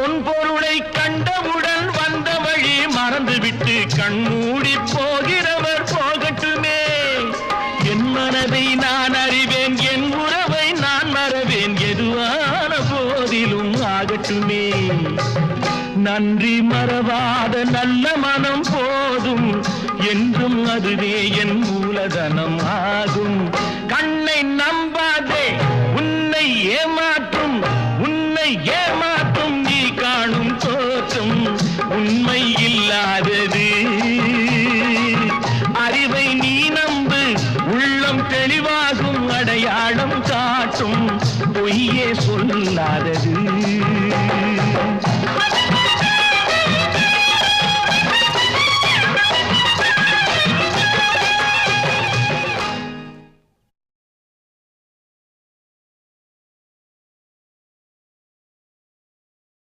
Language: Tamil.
பொன்பொருளை கண்டவுடன் வந்த வழி மறந்துவிட்டு கண்மூடி போகிறவர் போகட்டுமே. என் மனதை நான் அறிவேன், என் உறவை நான் மறவேன், எதுவான போதிலும் ஆகட்டுமே. நன்றி மறவாத நல்ல மனம் போதும், என்றும் அதுவே என் மூலதனம் ஆகும். கண்ணை நம்ப